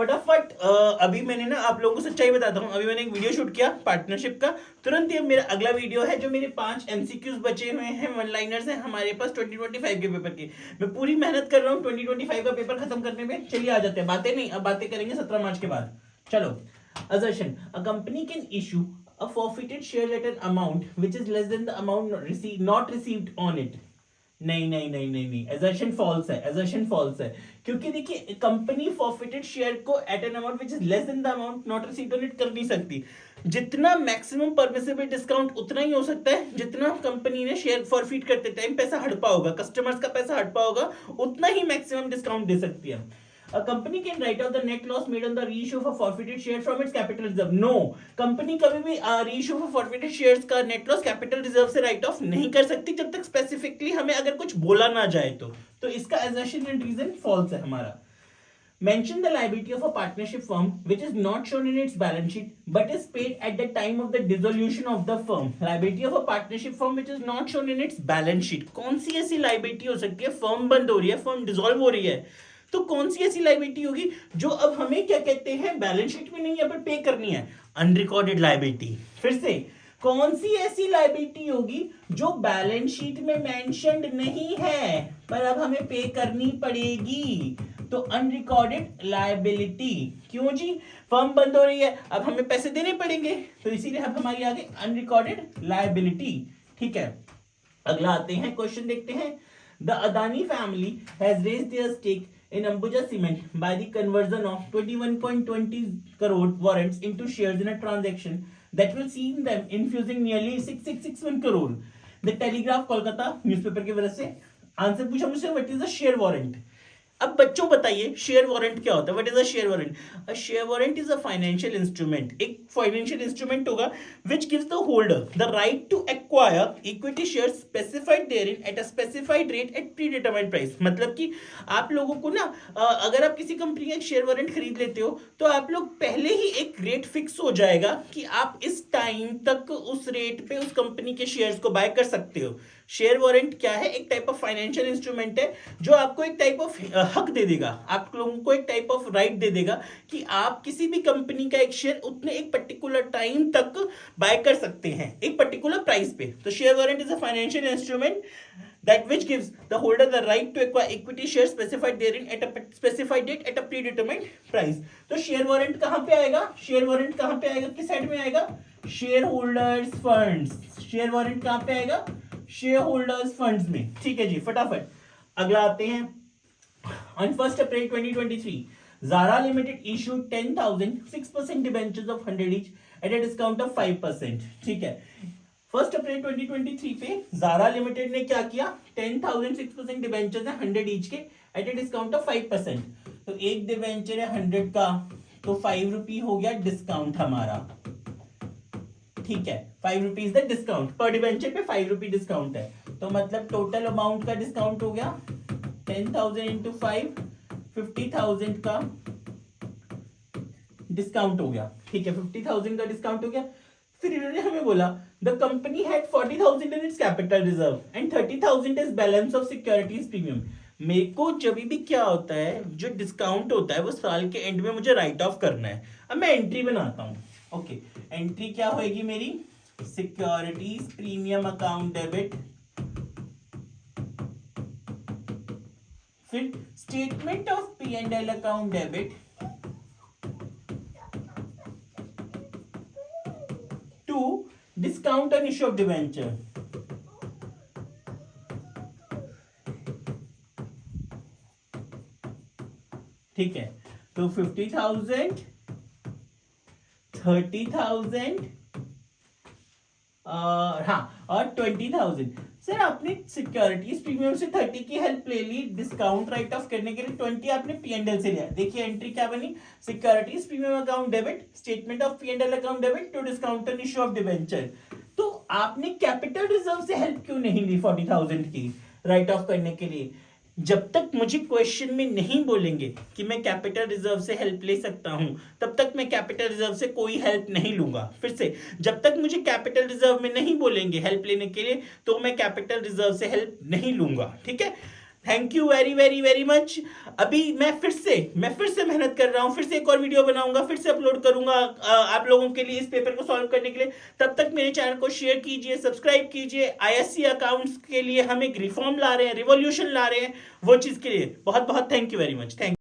फटाफट अभी मैंने ना आप लोगों को सच्चाई बताता हूँ, अभी मैंने एक वीडियो शूट किया पार्टनरशिप का, तुरंत ही मेरा अगला वीडियो है जो मेरे 5 एमसीक्यूज बचे हुए हैं, वन लाइनर्स हैं हमारे पास 2025 के पेपर की। मैं पूरी मेहनत कर रहा हूँ 2025 का पेपर खत्म करने में। चलिए आ जाते हैं, बातें नहीं, अब बातें करेंगे 17 मार्च के बाद। चलो, assertion, a company can issue a forfeited share at an amount which is less than the amount not received on it। नहीं नहीं नहीं नहीं नहीं, assertion false है, assertion false है, क्योंकि देखिए कंपनी फॉरफिटेड शेयर को at an amount which is less than the amount not received on it कर नहीं सकती। जितना मैक्सिमम परमिसिबल डिस्काउंट उतना ही हो सकता है जितना कंपनी ने शेयर फॉरफिट करते टाइम पैसा हड़पा होगा, कस्टमर्स का पैसा हड़पा होगा, उतना ही मैक्सिमम डिस्काउंट दे सकती है। A company can write off the net loss made on the reissue of a forfeited share from its capital reserve. No, company कभी भी reissue of forfeited shares का net loss capital reserve से write off नहीं कर सकती जब तक specifically हमें अगर कुछ बोला ना जाए तो इसका assertion and reason false है हमारा। Mention the liability of a partnership firm which is not shown in its balance sheet but is paid at the time of the dissolution of the firm. Liability of a partnership firm which is not shown in its balance sheet, कौन सी ऐसी liability हो सकती है? Firm बंद हो रही है, firm dissolve हो रही है, तो कौन सी ऐसी लायबिलिटी होगी जो अब हमें क्या कहते हैं बैलेंस शीट में नहीं है पर पे करनी है? Unrecorded liability. फिर से, कौन सी ऐसी लायबिलिटी होगी जो बैलेंस शीट में मेंशन्ड नहीं है पर अब हमें पे करनी पड़ेगी? तो अनरिकॉर्डेड लायबिलिटी। क्यों जी? फर्म बंद हो रही है, अब हमें पैसे देने पड़ेंगे, तो इसीलिए अब हमारी आगे अनरिकॉर्डेड लायबिलिटी। ठीक है, अगला आते हैं, क्वेश्चन देखते हैं। The Adani family has raised their stake in Ambuja Cement by the conversion of 21.20 crore warrants into shares in a transaction that will see them infusing nearly 6661 crore. The Telegraph Kolkata newspaper की वजह से answer पूछा मुझसे, what is a share warrant? अब बच्चों बताइए share warrant क्या होता है? What is a share warrant? A share warrant is a financial instrument, एक फाइनेंशियल इंस्ट्रूमेंट होगा which gives the holder the right to acquire equity shares specified therein at a specified rate at pre determined price. मतलब कि आप लोगों को ना अगर आप किसी कंपनी का एक शेयर वारंट खरीद लेते हो तो आप लोग पहले ही एक रेट फिक्स हो जाएगा कि आप इस टाइम तक उस रेट पे उस कंपनी के शेयर्स को बाय कर सकते हो। शेयर वारंट क्या है? एक टाइप ऑफ फाइनेंशियल इंस्ट्रूमेंट है जो आपको एक टाइप ऑफ हक दे देगा, आप लोगों को एक टाइप ऑफ राइट दे देगा कि आप किसी भी कंपनी का एक शेयर उतने एक पर्टिकुलर टाइम तक बाय कर सकते हैं एक पर्टिकुलर प्राइस पे। तो share warrant is a financial instrument that which gives the holder the right to acquire equity shares specified therein at a specified date at a predetermined price। तो share warrant कहां पे आएगा? Share warrant कहां पे आएगा? किस side में आएगा? Share holders funds. Share warrant कहां पे आएगा? शेयर होल्डर्स फंड्स में। ठीक है जी, फटाफट अगला आते हैं। On 1st April 2023, Zara Limited issued 10,000 6% debentures of 100 each at a discount of 5%। ठीक है, 1 अप्रैल 2023 पे Zara लिमिटेड ने क्या किया? 10,000 6% डिबेंचर्स है 100 ईच के एट ए डिस्काउंट ऑफ 5%। तो एक डिबेंचर है 100 का, तो 5 रुपी हो गया डिस्काउंट हमारा। ठीक है, 5 रुपीज द डिस्काउंट पर डिबेंचर पे 5 रुपी डिस्काउंट है, तो मतलब टोटल अमाउंट का डिस्काउंट हो गया 10,000 इंटू 5, 50,000 का डिस्काउंट हो गया। ठीक है, 50,000 का डिस्काउंट हो गया। फिर इन्होंने हमें बोला the company had 40,000 in its capital reserve and 30,000 is balance of securities premium. मेरे को जब भी क्या होता है, जो डिस्काउंट होता है वो साल के एंड में मुझे राइट ऑफ करना है। अब मैं एंट्री बनाता हूँ। ओके, एंट्री क्या होगी मेरी? सिक्योरिटीज प्रीमियम अकाउंट डेबिट, फिर statement of P&L account debit to discount on issue of debenture. ठीक है, तो 50,000, 30,000 और 20,000। सर आपने सिक्योरिटीज प्रीमियम से 30 की हेल्प ले ली, डिस्काउंट राइट ऑफ करने के लिए 20 आपने P&L से लिया। देखिए एंट्री क्या बनी? Securities premium account debit, statement of P&L account debit to discount on issue of debenture. तो आपने कैपिटल रिजर्व से हेल्प क्यों नहीं ली 40,000 की राइट ऑफ करने के लिए? जब तक मुझे क्वेश्चन में नहीं बोलेंगे कि मैं कैपिटल रिजर्व से हेल्प ले सकता हूं, तब तक मैं कैपिटल रिजर्व से कोई हेल्प नहीं लूंगा। फिर से, जब तक मुझे कैपिटल रिजर्व में नहीं बोलेंगे हेल्प लेने के लिए, तो मैं कैपिटल रिजर्व से हेल्प नहीं लूंगा। ठीक है, thank you very very very much. अभी मैं फिर से मेहनत कर रहा हूँ, फिर से एक और वीडियो बनाऊंगा, फिर से अपलोड करूंगा आप लोगों के लिए इस पेपर को सॉल्व करने के लिए। तब तक मेरे चैनल को शेयर कीजिए, सब्सक्राइब कीजिए। आईएससी अकाउंट्स के लिए हम एक रिफॉर्म ला रहे हैं, रिवॉल्यूशन ला रहे हैं, वो चीज के लिए बहुत बहुत thank you very much. Thank